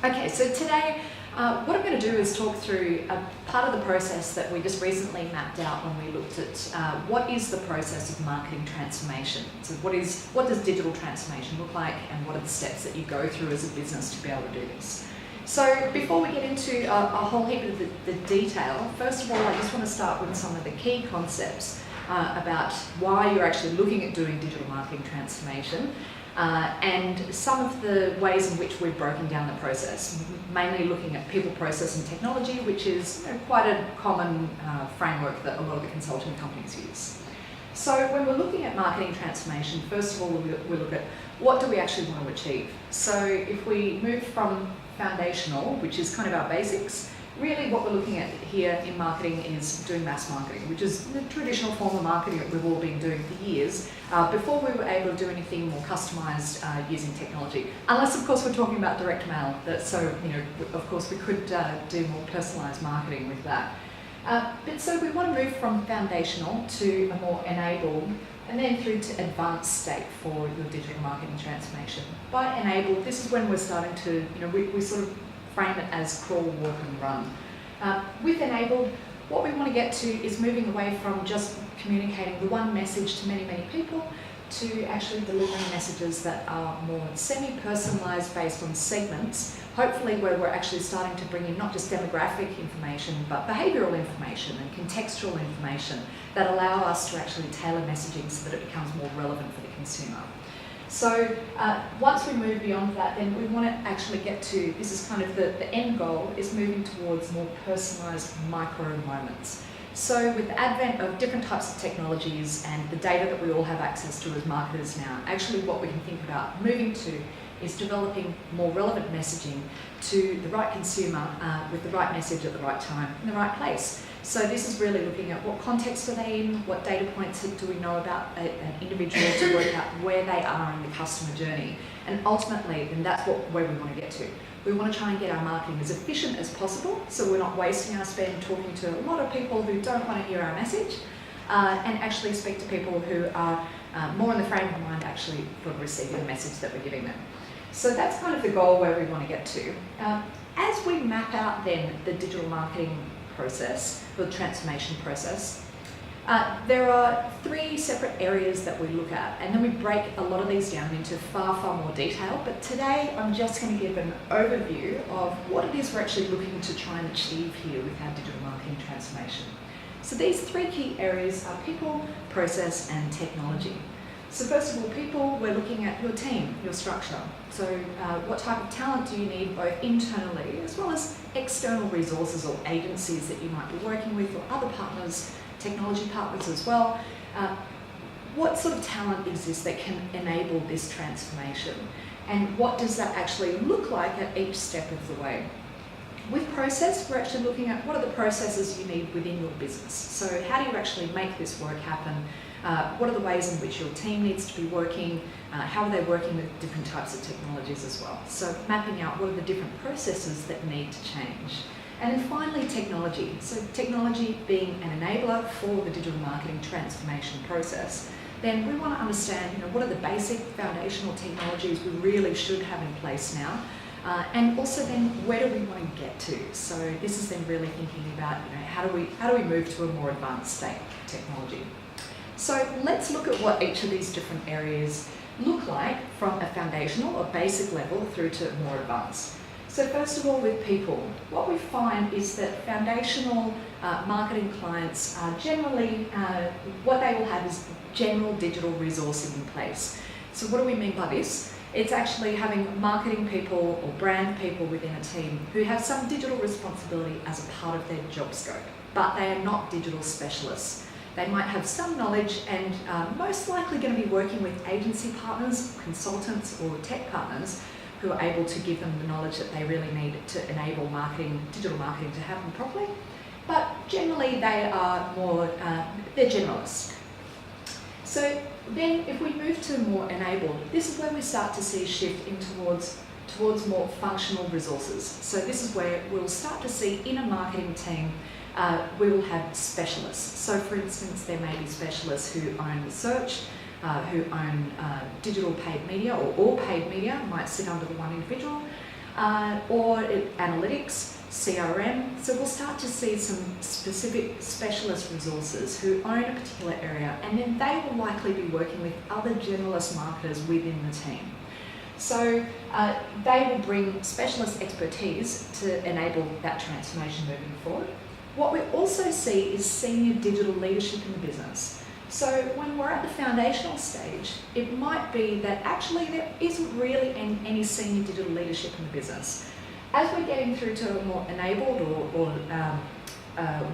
Okay, so today what I'm going to do is talk through a part of the process that we just recently mapped out when we looked at what is the process of marketing transformation. So what does digital transformation look like, and what are the steps that you go through as a business to be able to do this? So before we get into a whole heap of the detail, first of all I just want to start with some of the key concepts about why you're actually looking at doing digital marketing transformation. And some of the ways in which we've broken down the process, mainly looking at people, process and technology, which is quite a common framework that a lot of the consulting companies use. So when we're looking at marketing transformation, first of all we look at what do we actually want to achieve. So if we move from foundational, which is kind of our basics, really what we're looking at here in marketing is doing mass marketing, which is the traditional form of marketing that we've all been doing for years, before we were able to do anything more customised using technology. Unless, of course, we're talking about direct mail, of course we could do more personalised marketing with that. But so we want to move from foundational to a more enabled, and then through to advanced state for your digital marketing transformation. By enabled, this is when we're starting to, we sort of frame it as crawl, walk and run. With enabled, what we want to get to is moving away from just communicating the one message to many, many people to actually delivering messages that are more semi-personalised based on segments, hopefully where we're actually starting to bring in not just demographic information but behavioural information and contextual information that allow us to actually tailor messaging so that it becomes more relevant for the consumer. So once we move beyond that, then we want to actually get to, this is kind of the end goal, is moving towards more personalised micro moments. So with the advent of different types of technologies and the data that we all have access to as marketers now, actually what we can think about moving to is developing more relevant messaging to the right consumer with the right message at the right time in the right place. So this is really looking at what context are they in, what data points do we know about an individual to work out where they are in the customer journey. And ultimately, then that's where we want to get to. We want to try and get our marketing as efficient as possible, so we're not wasting our spend talking to a lot of people who don't want to hear our message, and actually speak to people who are more in the frame of mind actually for receiving the message that we're giving them. So that's kind of the goal where we want to get to. As we map out then the digital marketing process, the transformation process, there are three separate areas that we look at, and then we break a lot of these down into far, far more detail. But today I'm just going to give an overview of what it is we're actually looking to try and achieve here with our digital marketing transformation. So these three key areas are people, process and technology. So first of all, people, we're looking at your team, your structure. So what type of talent do you need, both internally as well as external resources or agencies that you might be working with, or other partners, technology partners as well. What sort of talent exists that can enable this transformation? And what does that actually look like at each step of the way? With process, we're actually looking at what are the processes you need within your business. So how do you actually make this work happen? What are the ways in which your team needs to be working? How are they working with different types of technologies as well? So mapping out what are the different processes that need to change. And then finally, technology. So technology being an enabler for the digital marketing transformation process. Then we want to understand, what are the basic foundational technologies we really should have in place now. And also then, where do we want to get to? So this is then really thinking about, how do we move to a more advanced state of technology? So let's look at what each of these different areas look like from a foundational or basic level through to more advanced. So first of all, with people, what we find is that foundational marketing clients are generally, what they will have is general digital resourcing in place. So what do we mean by this? It's actually having marketing people or brand people within a team who have some digital responsibility as a part of their job scope, but they are not digital specialists. They might have some knowledge and most likely going to be working with agency partners, consultants or tech partners who are able to give them the knowledge that they really need to enable digital marketing to happen properly. But generally they are more, they're generalists. So then if we move to more enabled, this is where we start to see a shift in towards more functional resources. So this is where we'll start to see in a marketing team, we will have specialists. So for instance, there may be specialists who own search, who own digital paid media, or all paid media might sit under the one individual. analytics, CRM. So we'll start to see some specific specialist resources who own a particular area, and then they will likely be working with other generalist marketers within the team. So they will bring specialist expertise to enable that transformation moving forward. What we also see is senior digital leadership in the business. So when we're at the foundational stage, it might be that actually there isn't really any senior digital leadership in the business. As we're getting through to a more enabled or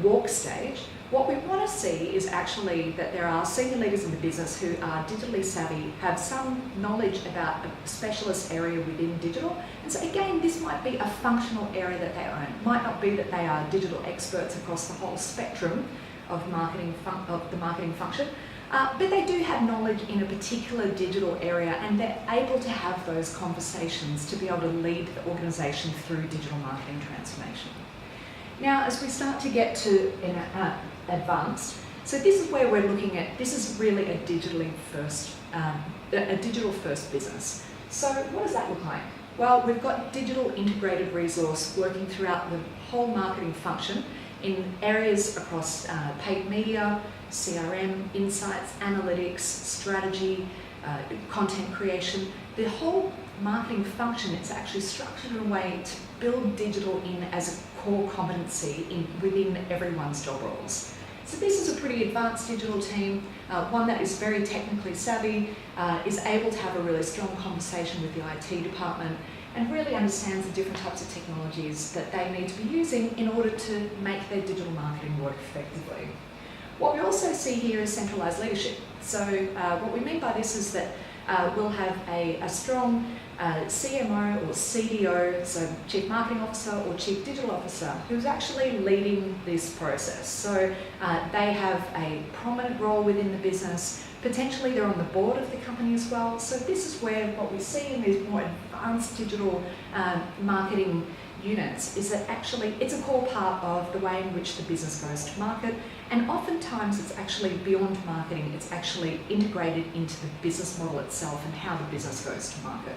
walk stage, what we want to see is actually that there are senior leaders in the business who are digitally savvy, have some knowledge about a specialist area within digital. And so again, this might be a functional area that they own. It might not be that they are digital experts across the whole spectrum of the marketing function, but they do have knowledge in a particular digital area, and they're able to have those conversations to be able to lead the organisation through digital marketing transformation. Now, as we start to get to advanced, so this is where we're looking at, this is really a digital first business. So what does that look like? Well, we've got digital integrated resource working throughout the whole marketing function in areas across paid media, CRM, insights, analytics, strategy, content creation. The whole marketing function is actually structured in a way to build digital in as a core competency within everyone's job roles. So this is a pretty advanced digital team, one that is very technically savvy, is able to have a really strong conversation with the IT department, and really understands the different types of technologies that they need to be using in order to make their digital marketing work effectively. What we also see here is centralised leadership. So what we mean by this is that we'll have a strong CMO or CDO, so Chief Marketing Officer or Chief Digital Officer, who's actually leading this process. So they have a prominent role within the business. Potentially they're on the board of the company as well. So this is where what we see in these more advanced digital marketing units is that actually it's a core part of the way in which the business goes to market, and oftentimes it's actually beyond marketing, it's actually integrated into the business model itself and how the business goes to market.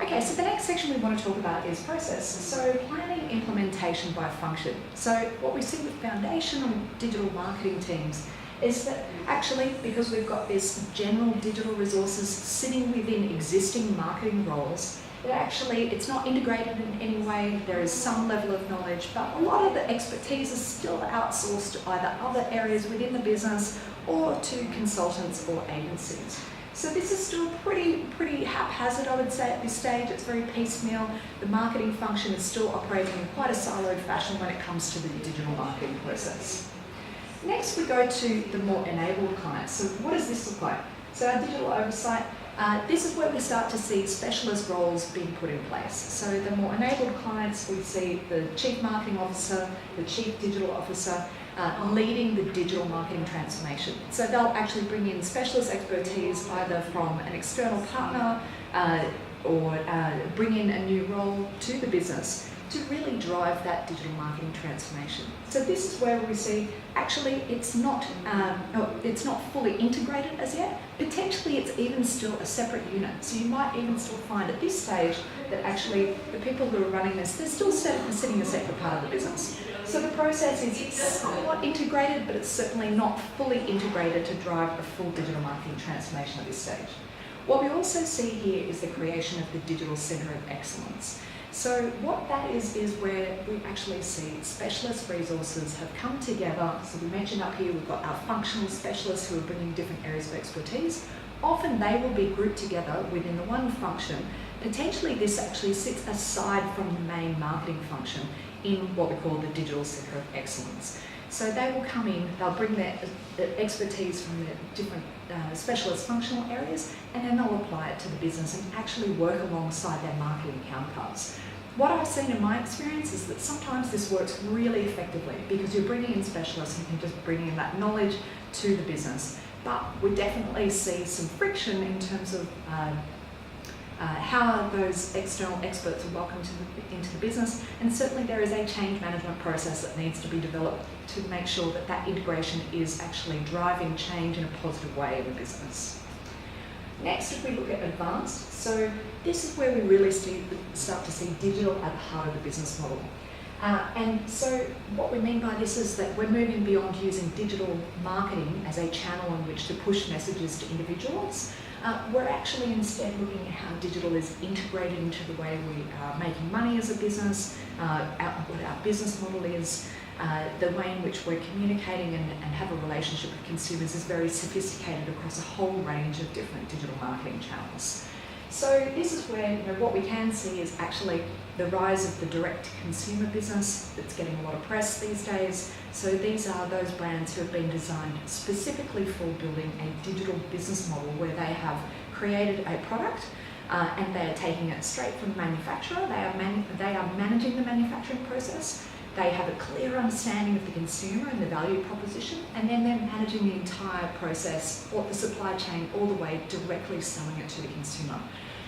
Okay, so the next section we want to talk about is process. So planning implementation by function. So what we see with foundational digital marketing teams is that actually, because we've got this general digital resources sitting within existing marketing roles, that actually it's not integrated in any way. There is some level of knowledge, but a lot of the expertise is still outsourced to either other areas within the business or to consultants or agencies. So this is still pretty haphazard, I would say, at this stage. It's very piecemeal. The marketing function is still operating in quite a siloed fashion when it comes to the digital marketing process. Next, we go to the more enabled clients. So what does this look like? So our digital oversight, this is where we start to see specialist roles being put in place. So the more enabled clients, we see the Chief Marketing Officer, the Chief Digital Officer, leading the digital marketing transformation. So they'll actually bring in specialist expertise either from an external partner or bring in a new role to the business to really drive that digital marketing transformation. So this is where we see actually it's not fully integrated as yet. Potentially it's even still a separate unit. So you might even still find at this stage that actually the people who are running this, they're still sitting a separate part of the business. So the process is somewhat integrated, but it's certainly not fully integrated to drive a full digital marketing transformation at this stage. What we also see here is the creation of the Digital Centre of Excellence. So what that is where we actually see specialist resources have come together. So we mentioned up here we've got our functional specialists who are bringing different areas of expertise. Often they will be grouped together within the one function. Potentially this actually sits aside from the main marketing function in what we call the Digital Centre of Excellence. So they will come in, they'll bring their expertise from the different specialist functional areas, and then they'll apply it to the business and actually work alongside their marketing counterparts. What I've seen in my experience is that sometimes this works really effectively because you're bringing in specialists and you can just bring in that knowledge to the business. But we definitely see some friction in terms of how those external experts are welcomed into the business, and certainly there is a change management process that needs to be developed to make sure that that integration is actually driving change in a positive way in the business. Next, if we look at advanced, so this is where we really start to see digital at the heart of the business model. And so what we mean by this is that we're moving beyond using digital marketing as a channel in which to push messages to individuals. We're actually instead looking at how digital is integrated into the way we are making money as a business, what our business model is. The way in which we're communicating and have a relationship with consumers is very sophisticated across a whole range of different digital marketing channels. So this is where what we can see is actually the rise of the direct-to-consumer business that's getting a lot of press these days. So these are those brands who have been designed specifically for building a digital business model where they have created a product and they are taking it straight from the manufacturer. They are managing the manufacturing process. They have a clear understanding of the consumer and the value proposition, and then they're managing the entire process, or the supply chain, all the way directly selling it to the consumer.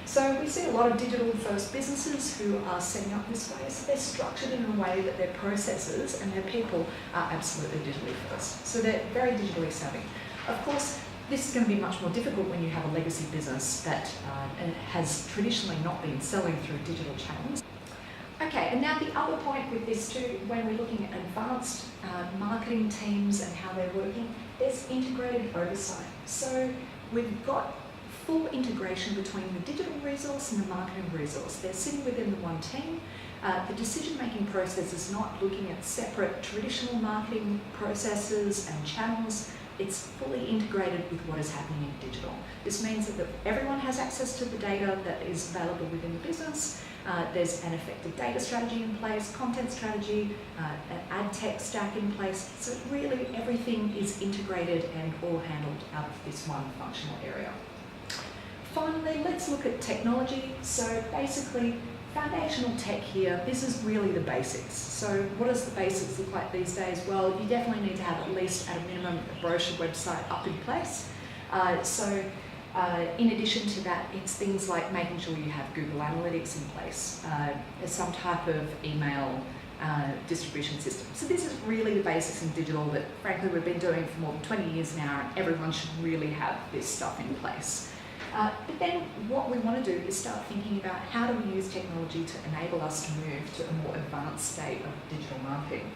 So we see a lot of digital-first businesses who are setting up this way. So they're structured in a way that their processes and their people are absolutely digitally first. So they're very digitally savvy. Of course, this is going to be much more difficult when you have a legacy business that has traditionally not been selling through digital channels. Okay, and now the other point with this too, when we're looking at advanced marketing teams and how they're working, there's integrated oversight. So we've got full integration between the digital resource and the marketing resource. They're sitting within the one team. The decision-making process is not looking at separate traditional marketing processes and channels. It's fully integrated with what is happening in digital. This means that everyone has access to the data that is available within the business. There's an effective data strategy in place, content strategy, an ad tech stack in place. So really everything is integrated and all handled out of this one functional area. Finally, let's look at technology. So basically, foundational tech here, this is really the basics. So what does the basics look like these days? Well, you definitely need to have at least, at a minimum, a brochure website up in place. In addition to that, it's things like making sure you have Google Analytics in place, some type of email distribution system. So this is really the basics in digital that, frankly, we've been doing for more than 20 years now, and everyone should really have this stuff in place. But then what we want to do is start thinking about how do we use technology to enable us to move to a more advanced state of digital marketing.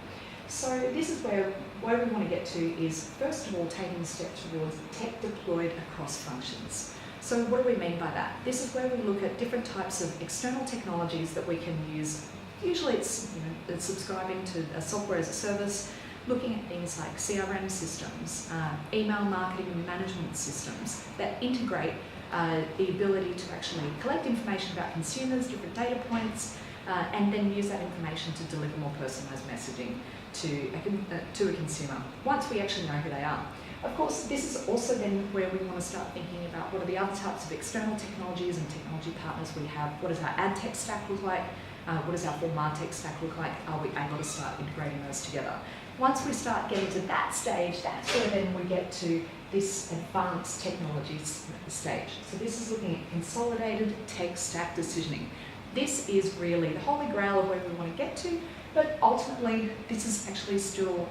So this is where we want to get to is, first of all, taking a step towards tech deployed across functions. So what do we mean by that? This is where we look at different types of external technologies that we can use. Usually it's subscribing to a software as a service, looking at things like CRM systems, email marketing and management systems that integrate the ability to actually collect information about consumers, different data points, and then use that information to deliver more personalised messaging to a consumer, once we actually know who they are. Of course, this is also then where we want to start thinking about what are the other types of external technologies and technology partners we have. What does our ad tech stack look like? What does our full MarTech stack look like? Are we able to start integrating those together? Once we start getting to that stage, that's where then we get to this advanced technologies stage. So this is looking at consolidated tech stack decisioning. This is really the holy grail of where we want to get to, but ultimately this is actually still,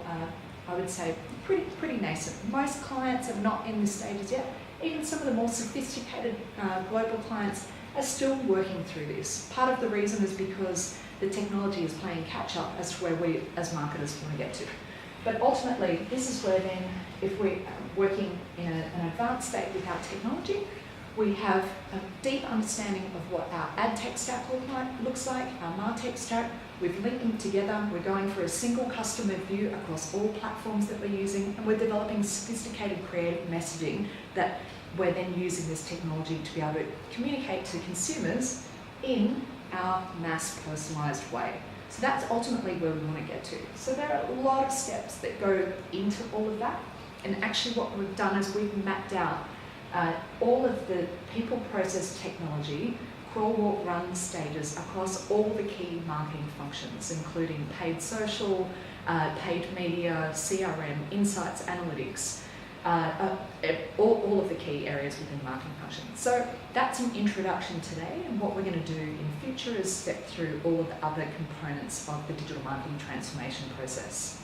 I would say, pretty nascent. Most clients are not in this stage as yet. Even some of the more sophisticated global clients are still working through this. Part of the reason is because the technology is playing catch up as to where we as marketers want to get to. But ultimately, this is where then, if we're working in an advanced state with our technology, we have a deep understanding of what our ad tech stack looks like, our MarTech stack. We've linked them together. We're going for a single customer view across all platforms that we're using, and we're developing sophisticated creative messaging that we're then using this technology to be able to communicate to consumers in our mass personalised way. So that's ultimately where we want to get to. So there are a lot of steps that go into all of that. And actually what we've done is we've mapped out all of the people, process, technology, crawl, walk, run stages across all the key marketing functions, including paid social, paid media, CRM, insights, analytics, all of the key areas within marketing functions. So that's an introduction today, and what we're going to do in future is step through all of the other components of the digital marketing transformation process.